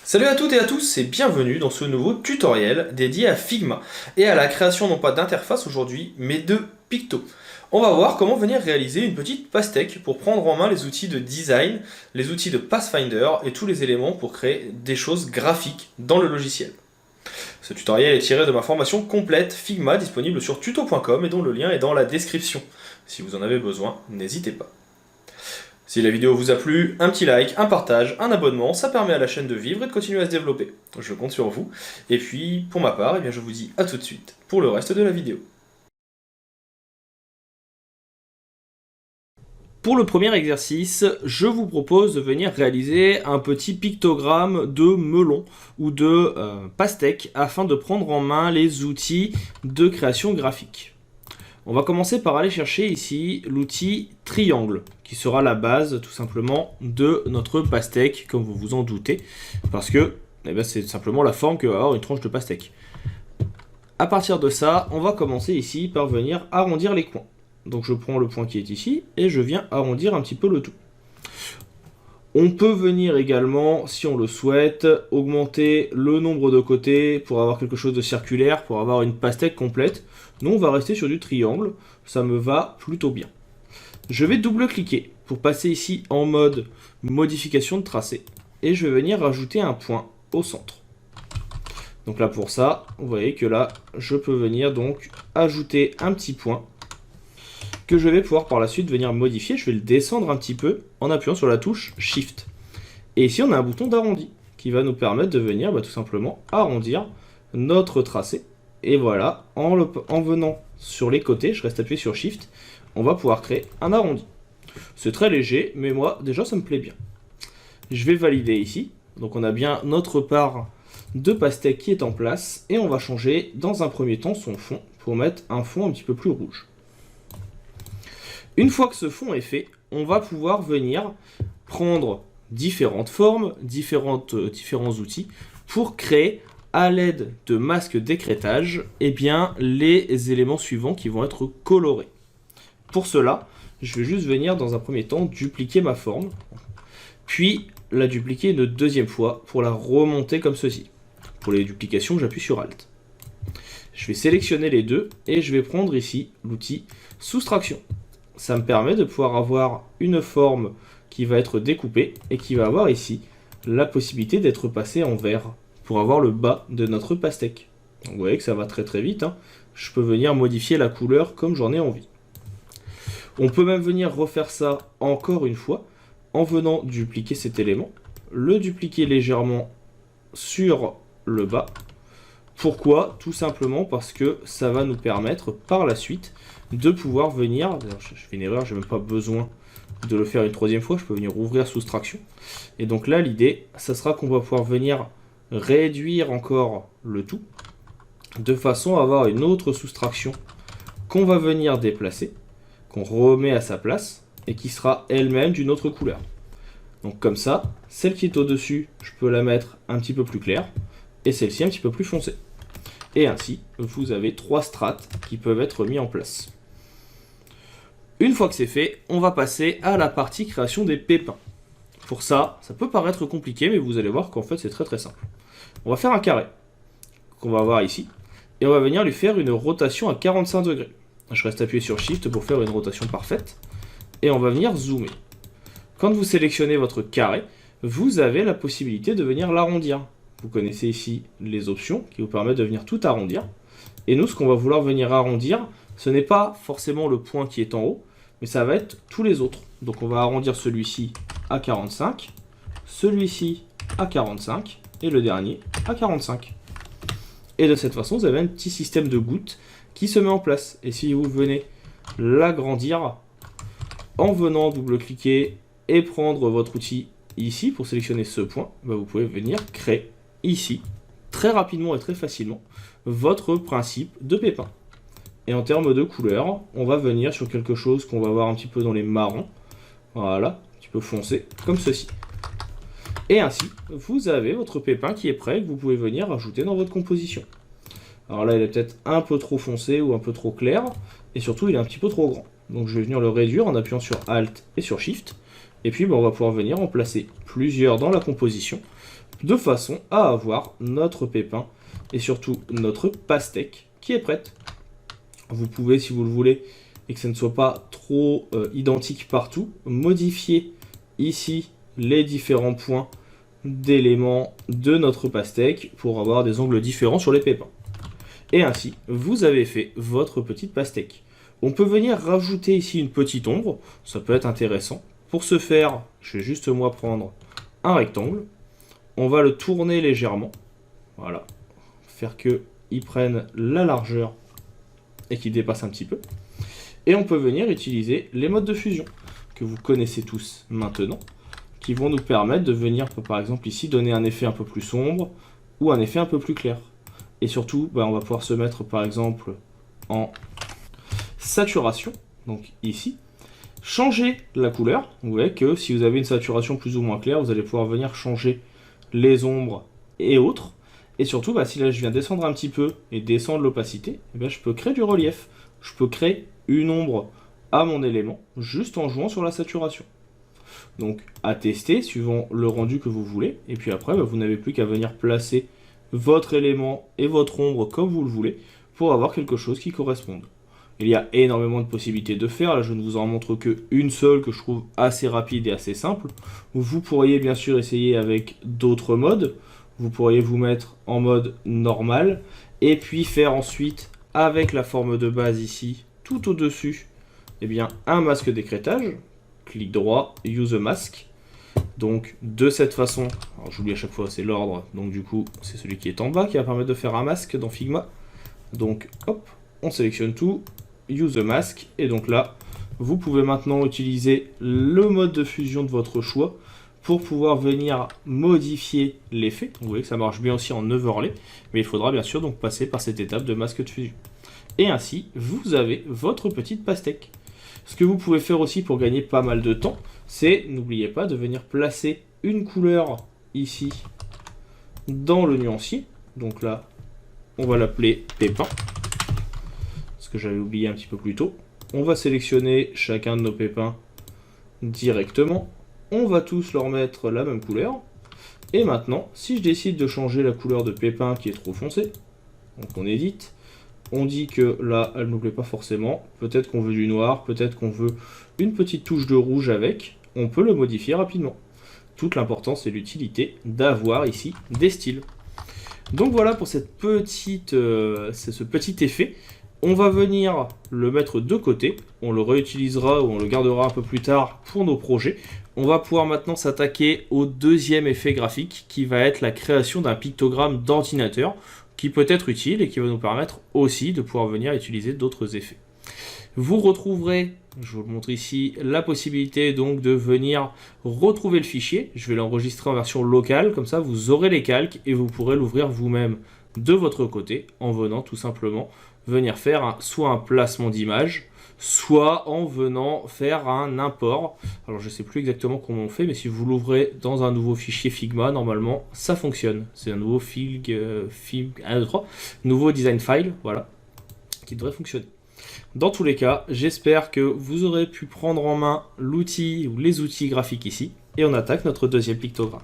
Salut à toutes et à tous et bienvenue dans ce nouveau tutoriel dédié à Figma et à la création non pas d'interface aujourd'hui mais de pictos. On va voir comment venir réaliser une petite pastèque pour prendre en main les outils de design, les outils de Pathfinder et tous les éléments pour créer des choses graphiques dans le logiciel. Ce tutoriel est tiré de ma formation complète Figma disponible sur tuto.com et dont le lien est dans la description. Si vous en avez besoin, n'hésitez pas. Si la vidéo vous a plu, un petit like, un partage, un abonnement, ça permet à la chaîne de vivre et de continuer à se développer. Je compte sur vous. Et puis, pour ma part, je vous dis à tout de suite pour le reste de la vidéo. Pour le premier exercice, je vous propose de venir réaliser un petit pictogramme de melon ou de pastèque afin de prendre en main les outils de création graphique. On va commencer par aller chercher ici l'outil triangle, qui sera la base tout simplement de notre pastèque, comme vous vous en doutez, parce que c'est simplement la forme que va avoir une tranche de pastèque. À partir de ça, on va commencer ici par venir arrondir les coins. Donc je prends le point qui est ici, et je viens arrondir un petit peu le tout. On peut venir également, si on le souhaite, augmenter le nombre de côtés pour avoir quelque chose de circulaire, pour avoir une pastèque complète. Nous, on va rester sur du triangle, ça me va plutôt bien. Je vais double-cliquer pour passer ici en mode modification de tracé. Et je vais venir rajouter un point au centre. Donc là, pour ça, vous voyez que là, je peux venir donc ajouter un petit point que je vais pouvoir par la suite venir modifier. Je vais le descendre un petit peu en appuyant sur la touche Shift. Et ici, on a un bouton d'arrondi qui va nous permettre de venir tout simplement arrondir notre tracé. Et voilà, en venant sur les côtés, je reste appuyé sur Shift, on va pouvoir créer un arrondi. C'est très léger, mais moi, déjà, ça me plaît bien. Je vais valider ici. Donc, on a bien notre part de pastèque qui est en place. Et on va changer, dans un premier temps, son fond pour mettre un fond un petit peu plus rouge. Une fois que ce fond est fait, on va pouvoir venir prendre différentes formes, différents outils pour créer à l'aide de masques d'écrêtage, les éléments suivants qui vont être colorés. Pour cela, je vais juste venir dans un premier temps dupliquer ma forme, puis la dupliquer une deuxième fois pour la remonter comme ceci. Pour les duplications, j'appuie sur Alt. Je vais sélectionner les deux et je vais prendre ici l'outil soustraction. Ça me permet de pouvoir avoir une forme qui va être découpée et qui va avoir ici la possibilité d'être passée en vert pour avoir le bas de notre pastèque. Donc vous voyez que ça va très très vite. Je peux venir modifier la couleur comme j'en ai envie. On peut même venir refaire ça encore une fois en venant dupliquer cet élément, le dupliquer légèrement sur le bas. Pourquoi? Tout simplement parce que ça va nous permettre par la suite de pouvoir venir, je fais une erreur, j'ai même pas besoin de le faire une troisième fois, je peux venir ouvrir soustraction. Et donc là, l'idée, ça sera qu'on va pouvoir venir réduire encore le tout, de façon à avoir une autre soustraction qu'on va venir déplacer, qu'on remet à sa place, et qui sera elle-même d'une autre couleur. Donc comme ça, celle qui est au-dessus, je peux la mettre un petit peu plus claire, et celle-ci un petit peu plus foncée. Et ainsi, vous avez trois strates qui peuvent être mis en place. Une fois que c'est fait, on va passer à la partie création des pépins. Pour ça, ça peut paraître compliqué, mais vous allez voir qu'en fait c'est très très simple. On va faire un carré, qu'on va avoir ici, et on va venir lui faire une rotation à 45 degrés. Je reste appuyé sur Shift pour faire une rotation parfaite, et on va venir zoomer. Quand vous sélectionnez votre carré, vous avez la possibilité de venir l'arrondir. Vous connaissez ici les options qui vous permettent de venir tout arrondir. Et nous, ce qu'on va vouloir venir arrondir, ce n'est pas forcément le point qui est en haut, mais ça va être tous les autres. Donc on va arrondir celui-ci à 45, celui-ci à 45, et le dernier à 45. Et de cette façon, vous avez un petit système de gouttes qui se met en place. Et si vous venez l'agrandir en venant double-cliquer et prendre votre outil ici pour sélectionner ce point, vous pouvez venir créer ici, très rapidement et très facilement, votre principe de pépin. Et en termes de couleur, on va venir sur quelque chose qu'on va voir un petit peu dans les marrons. Voilà, un petit peu foncé, comme ceci. Et ainsi, vous avez votre pépin qui est prêt, que vous pouvez venir ajouter dans votre composition. Alors là, il est peut-être un peu trop foncé ou un peu trop clair, et surtout, il est un petit peu trop grand. Donc je vais venir le réduire en appuyant sur Alt et sur Shift. Et puis on va pouvoir venir en placer plusieurs dans la composition de façon à avoir notre pépin et surtout notre pastèque qui est prête. Vous pouvez, si vous le voulez, et que ça ne soit pas trop identique partout, modifier ici les différents points d'éléments de notre pastèque pour avoir des angles différents sur les pépins. Et ainsi, vous avez fait votre petite pastèque. On peut venir rajouter ici une petite ombre, ça peut être intéressant. Pour ce faire, je vais juste moi prendre un rectangle. On va le tourner légèrement, voilà, faire qu'il prenne la largeur et qu'il dépasse un petit peu. Et on peut venir utiliser les modes de fusion, que vous connaissez tous maintenant, qui vont nous permettre de venir, par exemple ici, donner un effet un peu plus sombre, ou un effet un peu plus clair. Et surtout, on va pouvoir se mettre par exemple en saturation, donc ici, changer la couleur. Vous voyez que si vous avez une saturation plus ou moins claire, vous allez pouvoir venir changer les ombres et autres. Et surtout, si là je viens descendre un petit peu et descendre l'opacité, je peux créer du relief. Je peux créer une ombre à mon élément juste en jouant sur la saturation. Donc à tester suivant le rendu que vous voulez. Et puis après, vous n'avez plus qu'à venir placer votre élément et votre ombre comme vous le voulez pour avoir quelque chose qui corresponde. Il y a énormément de possibilités de faire. Là, je ne vous en montre qu'une seule que je trouve assez rapide et assez simple. Vous pourriez bien sûr essayer avec d'autres modes. Vous pourriez vous mettre en mode normal et puis faire ensuite avec la forme de base ici, tout au-dessus, un masque d'écrêtage. Clic droit, Use a Mask. Donc de cette façon, alors j'oublie à chaque fois, c'est l'ordre, donc du coup c'est celui qui est en bas qui va permettre de faire un masque dans Figma. Donc hop, on sélectionne tout, Use a Mask, et donc là, vous pouvez maintenant utiliser le mode de fusion de votre choix pour pouvoir venir modifier l'effet. Vous voyez que ça marche bien aussi en overlay, mais il faudra bien sûr donc passer par cette étape de masque de fusion. Et ainsi, vous avez votre petite pastèque. Ce que vous pouvez faire aussi pour gagner pas mal de temps, c'est, n'oubliez pas de venir placer une couleur ici dans le nuancier. Donc là, on va l'appeler pépin, ce que j'avais oublié un petit peu plus tôt. On va sélectionner chacun de nos pépins directement. On va tous leur mettre la même couleur. Et maintenant, si je décide de changer la couleur de pépin qui est trop foncée, donc on édite. On dit que là, elle ne nous plaît pas forcément. Peut-être qu'on veut du noir, peut-être qu'on veut une petite touche de rouge avec. On peut le modifier rapidement. Toute l'importance, c'est l'utilité d'avoir ici des styles. Donc voilà pour ce petit effet. On va venir le mettre de côté. On le réutilisera ou on le gardera un peu plus tard pour nos projets. On va pouvoir maintenant s'attaquer au deuxième effet graphique qui va être la création d'un pictogramme d'ordinateur, qui peut être utile et qui va nous permettre aussi de pouvoir venir utiliser d'autres effets. Vous retrouverez, je vous le montre ici, la possibilité donc de venir retrouver le fichier. Je vais l'enregistrer en version locale, comme ça vous aurez les calques et vous pourrez l'ouvrir vous-même de votre côté en venant tout simplement venir faire soit un placement d'image, soit en venant faire un import. Alors je ne sais plus exactement comment on fait, mais si vous l'ouvrez dans un nouveau fichier Figma, normalement ça fonctionne. C'est un nouveau nouveau design file, voilà, qui devrait fonctionner. Dans tous les cas, j'espère que vous aurez pu prendre en main l'outil ou les outils graphiques ici, et on attaque notre deuxième pictogramme.